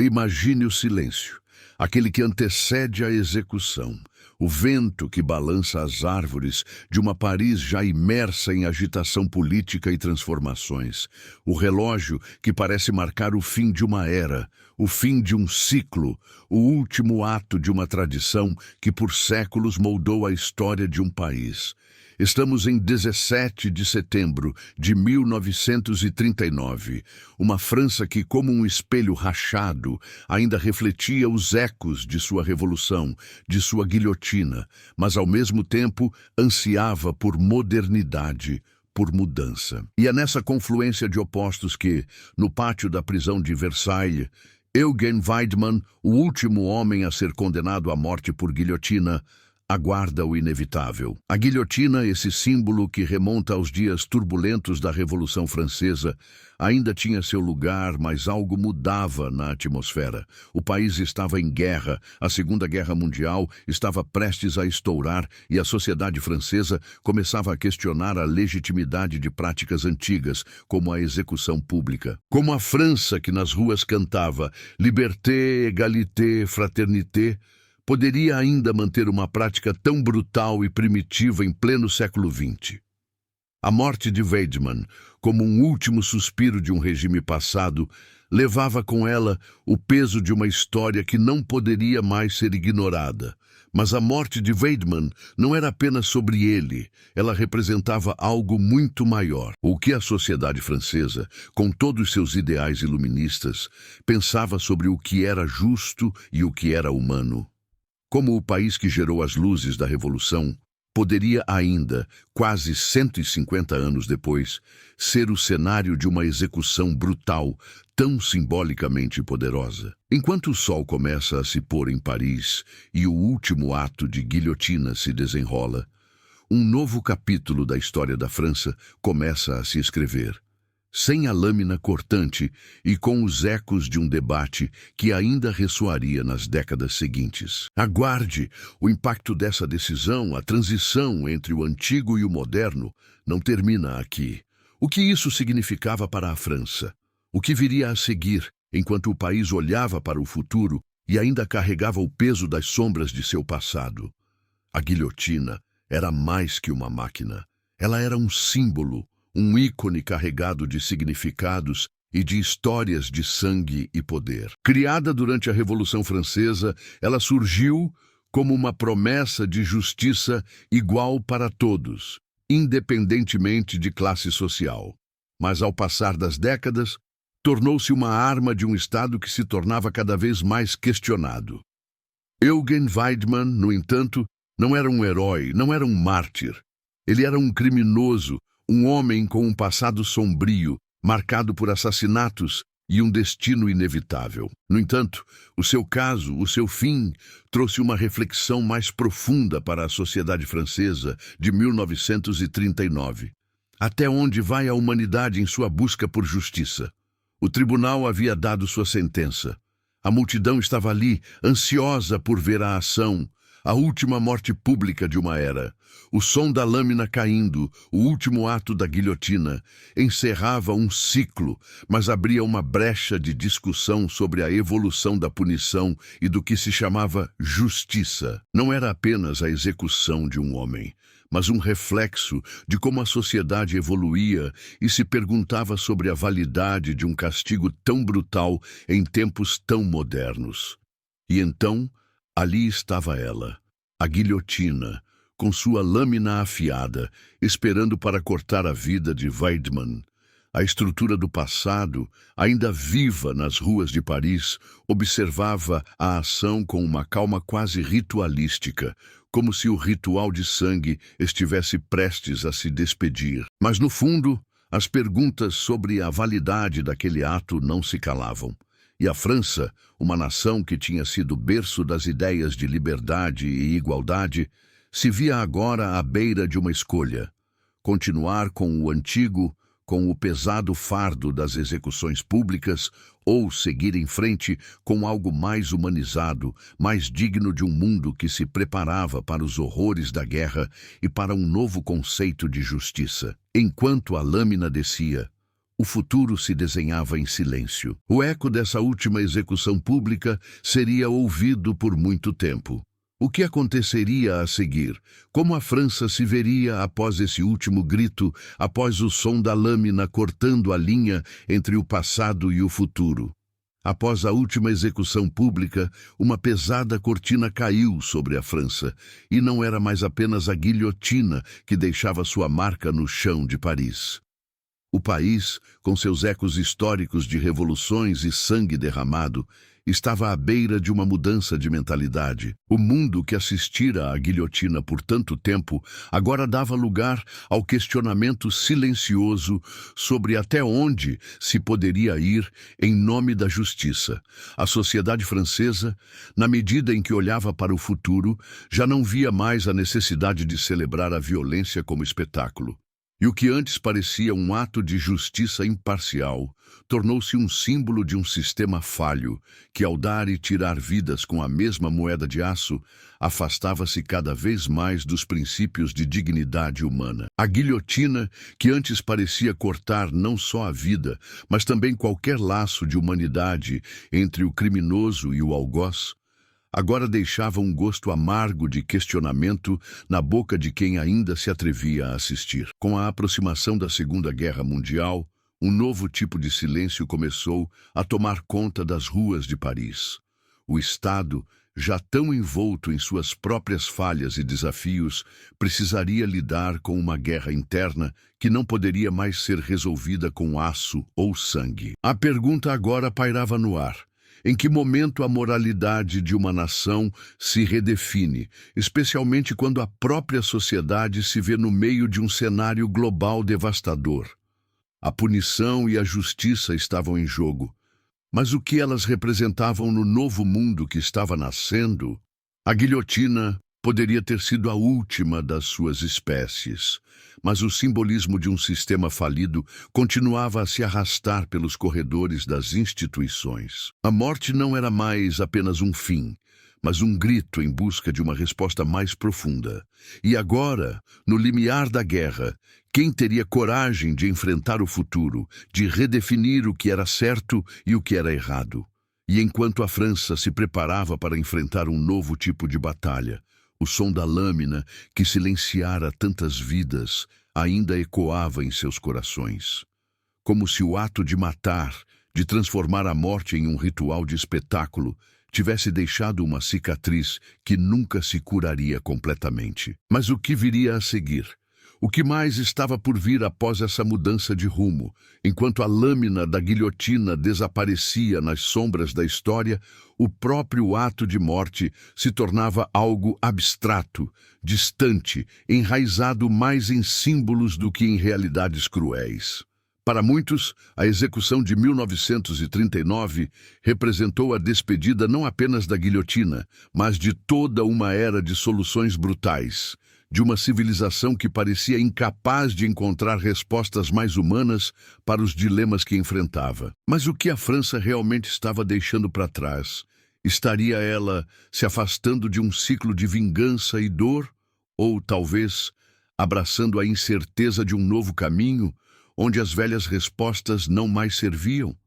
Imagine o silêncio, aquele que antecede a execução, o vento que balança as árvores de uma Paris já imersa em agitação política e transformações, o relógio que parece marcar o fim de uma era, o fim de um ciclo, o último ato de uma tradição que por séculos moldou a história de um país. Estamos em 17 de setembro de 1939, uma França que, como um espelho rachado, ainda refletia os ecos de sua revolução, de sua guilhotina, mas ao mesmo tempo ansiava por modernidade, por mudança. E é nessa confluência de opostos que, no pátio da prisão de Versailles, Eugen Weidmann, o último homem a ser condenado à morte por guilhotina, aguarda o inevitável. A guilhotina, esse símbolo que remonta aos dias turbulentos da Revolução Francesa, ainda tinha seu lugar, mas algo mudava na atmosfera. O país estava em guerra, a Segunda Guerra Mundial estava prestes a estourar e a sociedade francesa começava a questionar a legitimidade de práticas antigas, como a execução pública. Como a França que nas ruas cantava «Liberté, égalité, fraternité», poderia ainda manter uma prática tão brutal e primitiva em pleno século XX. A morte de Weidmann, como um último suspiro de um regime passado, levava com ela o peso de uma história que não poderia mais ser ignorada. Mas a morte de Weidmann não era apenas sobre ele, ela representava algo muito maior. O que a sociedade francesa, com todos seus ideais iluministas, pensava sobre o que era justo e o que era humano. Como o país que gerou as luzes da Revolução poderia ainda, quase 150 anos depois, ser o cenário de uma execução brutal, tão simbolicamente poderosa. Enquanto o sol começa a se pôr em Paris e o último ato de guilhotina se desenrola, um novo capítulo da história da França começa a se escrever. Sem a lâmina cortante e com os ecos de um debate que ainda ressoaria nas décadas seguintes. Aguarde, o impacto dessa decisão, a transição entre o antigo e o moderno, não termina aqui. O que isso significava para a França? O que viria a seguir, enquanto o país olhava para o futuro e ainda carregava o peso das sombras de seu passado? A guilhotina era mais que uma máquina. Ela era um símbolo, um ícone carregado de significados e de histórias de sangue e poder. Criada durante a Revolução Francesa, ela surgiu como uma promessa de justiça igual para todos, independentemente de classe social. Mas ao passar das décadas, tornou-se uma arma de um Estado que se tornava cada vez mais questionado. Eugen Weidmann, no entanto, não era um herói, não era um mártir. Ele era um criminoso, um homem com um passado sombrio, marcado por assassinatos e um destino inevitável. No entanto, o seu caso, o seu fim, trouxe uma reflexão mais profunda para a sociedade francesa de 1939. Até onde vai a humanidade em sua busca por justiça? O tribunal havia dado sua sentença. A multidão estava ali, ansiosa por ver a ação, a última morte pública de uma era. O som da lâmina caindo, o último ato da guilhotina, encerrava um ciclo, mas abria uma brecha de discussão sobre a evolução da punição e do que se chamava justiça. Não era apenas a execução de um homem, mas um reflexo de como a sociedade evoluía e se perguntava sobre a validade de um castigo tão brutal em tempos tão modernos. E então, ali estava ela, a guilhotina, com sua lâmina afiada, esperando para cortar a vida de Weidmann. A estrutura do passado, ainda viva nas ruas de Paris, observava a ação com uma calma quase ritualística, como se o ritual de sangue estivesse prestes a se despedir. Mas, no fundo, as perguntas sobre a validade daquele ato não se calavam. E a França, uma nação que tinha sido berço das ideias de liberdade e igualdade, se via agora à beira de uma escolha: continuar com o antigo, com o pesado fardo das execuções públicas, ou seguir em frente com algo mais humanizado, mais digno de um mundo que se preparava para os horrores da guerra e para um novo conceito de justiça. Enquanto a lâmina descia, O futuro se desenhava em silêncio. O eco dessa última execução pública seria ouvido por muito tempo. O que aconteceria a seguir? Como a França se veria após esse último grito, após o som da lâmina cortando a linha entre o passado e o futuro? Após a última execução pública, uma pesada cortina caiu sobre a França, e não era mais apenas a guilhotina que deixava sua marca no chão de Paris. O país, com seus ecos históricos de revoluções e sangue derramado, estava à beira de uma mudança de mentalidade. O mundo que assistira à guilhotina por tanto tempo agora dava lugar ao questionamento silencioso sobre até onde se poderia ir em nome da justiça. A sociedade francesa, na medida em que olhava para o futuro, já não via mais a necessidade de celebrar a violência como espetáculo. E o que antes parecia um ato de justiça imparcial, tornou-se um símbolo de um sistema falho, que ao dar e tirar vidas com a mesma moeda de aço, afastava-se cada vez mais dos princípios de dignidade humana. A guilhotina, que antes parecia cortar não só a vida, mas também qualquer laço de humanidade entre o criminoso e o algoz, agora deixava um gosto amargo de questionamento na boca de quem ainda se atrevia a assistir. Com a aproximação da Segunda Guerra Mundial, um novo tipo de silêncio começou a tomar conta das ruas de Paris. O Estado, já tão envolto em suas próprias falhas e desafios, precisaria lidar com uma guerra interna que não poderia mais ser resolvida com aço ou sangue. A pergunta agora pairava no ar. Em que momento a moralidade de uma nação se redefine, especialmente quando a própria sociedade se vê no meio de um cenário global devastador? A punição e a justiça estavam em jogo, mas o que elas representavam no novo mundo que estava nascendo? A guilhotina poderia ter sido a última das suas espécies, mas o simbolismo de um sistema falido continuava a se arrastar pelos corredores das instituições. A morte não era mais apenas um fim, mas um grito em busca de uma resposta mais profunda. E agora, no limiar da guerra, quem teria coragem de enfrentar o futuro, de redefinir o que era certo e o que era errado? E enquanto a França se preparava para enfrentar um novo tipo de batalha, o som da lâmina, que silenciara tantas vidas, ainda ecoava em seus corações. Como se o ato de matar, de transformar a morte em um ritual de espetáculo, tivesse deixado uma cicatriz que nunca se curaria completamente. Mas o que viria a seguir? O que mais estava por vir após essa mudança de rumo? Enquanto a lâmina da guilhotina desaparecia nas sombras da história, o próprio ato de morte se tornava algo abstrato, distante, enraizado mais em símbolos do que em realidades cruéis. Para muitos, a execução de 1939 representou a despedida não apenas da guilhotina, mas de toda uma era de soluções brutais, de uma civilização que parecia incapaz de encontrar respostas mais humanas para os dilemas que enfrentava. Mas o que a França realmente estava deixando para trás? Estaria ela se afastando de um ciclo de vingança e dor? Ou, talvez, abraçando a incerteza de um novo caminho, onde as velhas respostas não mais serviam?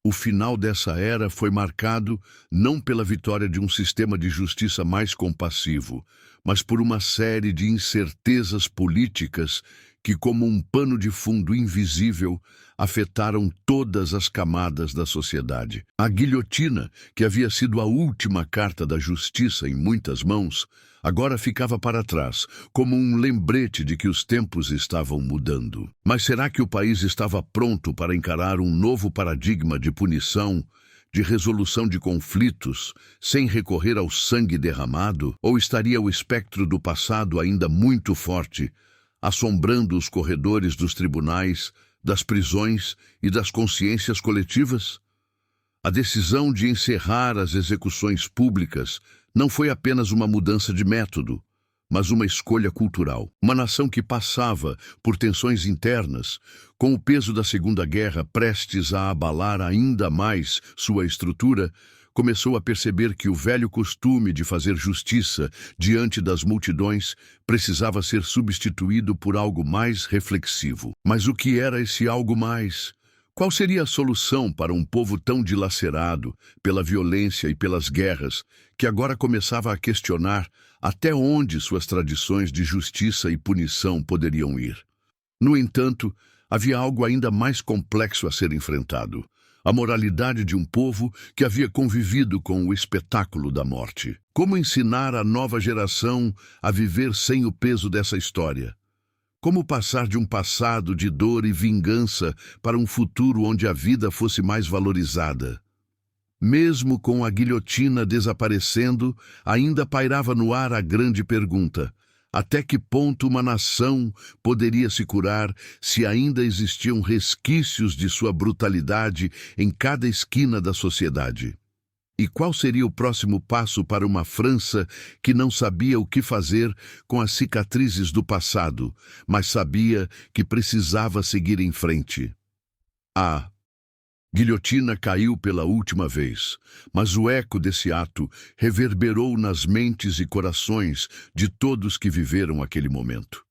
O final dessa era foi marcado não pela vitória de um sistema de justiça mais compassivo, mas por uma série de incertezas políticas que, como um pano de fundo invisível, afetaram todas as camadas da sociedade. A guilhotina, que havia sido a última carta da justiça em muitas mãos, agora ficava para trás, como um lembrete de que os tempos estavam mudando. Mas será que o país estava pronto para encarar um novo paradigma de punição, de resolução de conflitos, sem recorrer ao sangue derramado? Ou estaria o espectro do passado ainda muito forte, assombrando os corredores dos tribunais, das prisões e das consciências coletivas? A decisão de encerrar as execuções públicas não foi apenas uma mudança de método, mas uma escolha cultural. Uma nação que passava por tensões internas, com o peso da Segunda Guerra prestes a abalar ainda mais sua estrutura, começou a perceber que o velho costume de fazer justiça diante das multidões precisava ser substituído por algo mais reflexivo. Mas o que era esse algo mais? Qual seria a solução para um povo tão dilacerado pela violência e pelas guerras, que agora começava a questionar até onde suas tradições de justiça e punição poderiam ir? No entanto, havia algo ainda mais complexo a ser enfrentado: a moralidade de um povo que havia convivido com o espetáculo da morte. Como ensinar a nova geração a viver sem o peso dessa história? Como passar de um passado de dor e vingança para um futuro onde a vida fosse mais valorizada? Mesmo com a guilhotina desaparecendo, ainda pairava no ar a grande pergunta: até que ponto uma nação poderia se curar se ainda existiam resquícios de sua brutalidade em cada esquina da sociedade? E qual seria o próximo passo para uma França que não sabia o que fazer com as cicatrizes do passado, mas sabia que precisava seguir em frente? A guilhotina caiu pela última vez, mas o eco desse ato reverberou nas mentes e corações de todos que viveram aquele momento.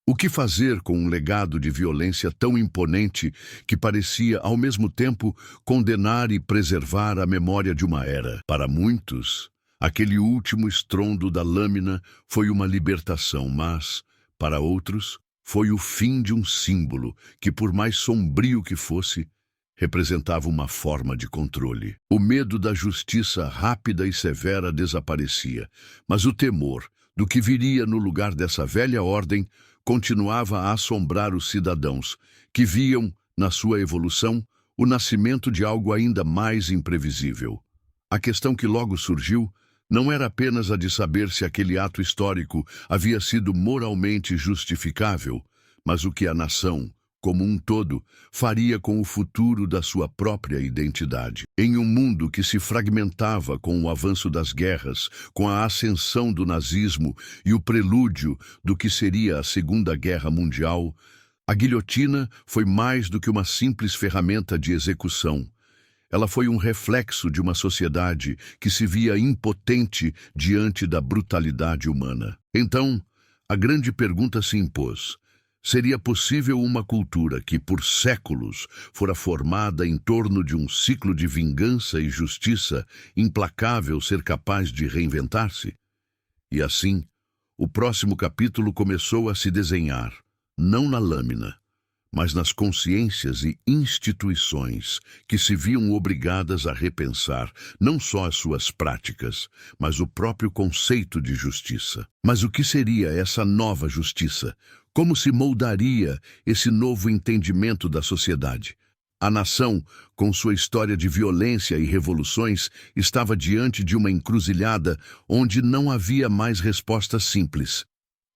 O que fazer com um legado de violência tão imponente que parecia, ao mesmo tempo, condenar e preservar a memória de uma era? Para muitos, aquele último estrondo da lâmina foi uma libertação, mas, para outros, foi o fim de um símbolo que, por mais sombrio que fosse, representava uma forma de controle. O medo da justiça rápida e severa desaparecia, mas o temor do que viria no lugar dessa velha ordem continuava a assombrar os cidadãos, que viam, na sua evolução, o nascimento de algo ainda mais imprevisível. A questão que logo surgiu não era apenas a de saber se aquele ato histórico havia sido moralmente justificável, mas o que a nação, como um todo, faria com o futuro da sua própria identidade. Em um mundo que se fragmentava com o avanço das guerras, com a ascensão do nazismo e o prelúdio do que seria a Segunda Guerra Mundial, a guilhotina foi mais do que uma simples ferramenta de execução. Ela foi um reflexo de uma sociedade que se via impotente diante da brutalidade humana. Então, a grande pergunta se impôs: seria possível uma cultura que, por séculos, fora formada em torno de um ciclo de vingança e justiça implacável, ser capaz de reinventar-se? E assim, o próximo capítulo começou a se desenhar, não na lâmina, mas nas consciências e instituições que se viam obrigadas a repensar não só as suas práticas, mas o próprio conceito de justiça. Mas o que seria essa nova justiça? Como se moldaria esse novo entendimento da sociedade? A nação, com sua história de violência e revoluções, estava diante de uma encruzilhada onde não havia mais resposta simples.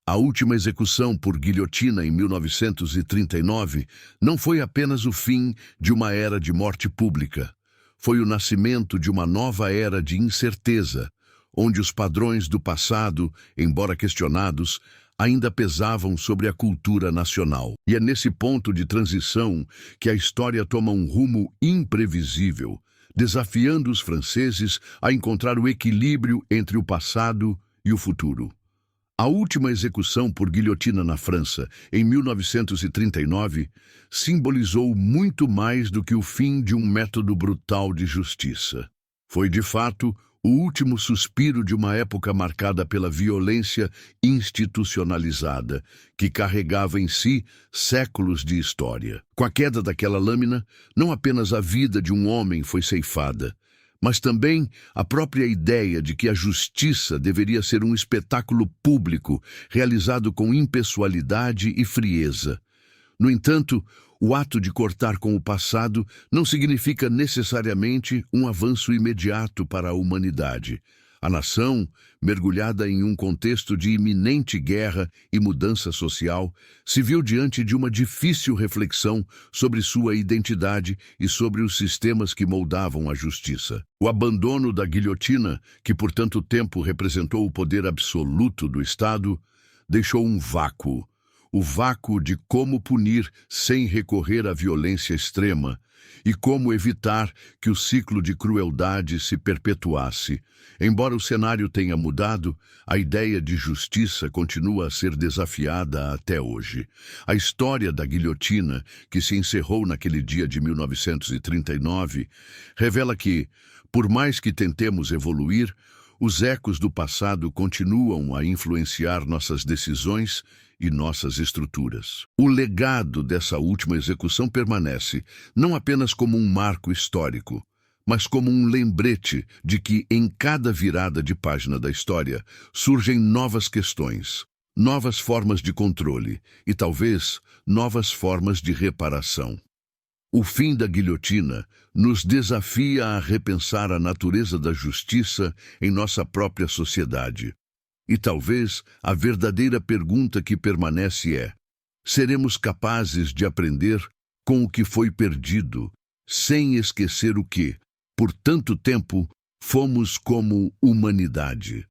A última execução por guilhotina em 1939 não foi apenas o fim de uma era de morte pública. Foi o nascimento de uma nova era de incerteza, onde os padrões do passado, embora questionados, ainda pesavam sobre a cultura nacional. E é nesse ponto de transição que a história toma um rumo imprevisível, desafiando os franceses a encontrar o equilíbrio entre o passado e o futuro. A última execução por guilhotina na França, em 1939, simbolizou muito mais do que o fim de um método brutal de justiça. Foi, de fato, o último suspiro de uma época marcada pela violência institucionalizada, que carregava em si séculos de história. Com a queda daquela lâmina, não apenas a vida de um homem foi ceifada, mas também a própria ideia de que a justiça deveria ser um espetáculo público, realizado com impessoalidade e frieza. No entanto, o ato de cortar com o passado não significa necessariamente um avanço imediato para a humanidade. A nação, mergulhada em um contexto de iminente guerra e mudança social, se viu diante de uma difícil reflexão sobre sua identidade e sobre os sistemas que moldavam a justiça. O abandono da guilhotina, que por tanto tempo representou o poder absoluto do Estado, deixou um vácuo. O vácuo de como punir sem recorrer à violência extrema, e como evitar que o ciclo de crueldade se perpetuasse. Embora o cenário tenha mudado, a ideia de justiça continua a ser desafiada até hoje. A história da guilhotina, que se encerrou naquele dia de 1939, revela que, por mais que tentemos evoluir, os ecos do passado continuam a influenciar nossas decisões e nossas estruturas. O legado dessa última execução permanece, não apenas como um marco histórico, mas como um lembrete de que em cada virada de página da história surgem novas questões, novas formas de controle e talvez novas formas de reparação. O fim da guilhotina nos desafia a repensar a natureza da justiça em nossa própria sociedade. E talvez a verdadeira pergunta que permanece é: seremos capazes de aprender com o que foi perdido, sem esquecer o que, por tanto tempo, fomos como humanidade?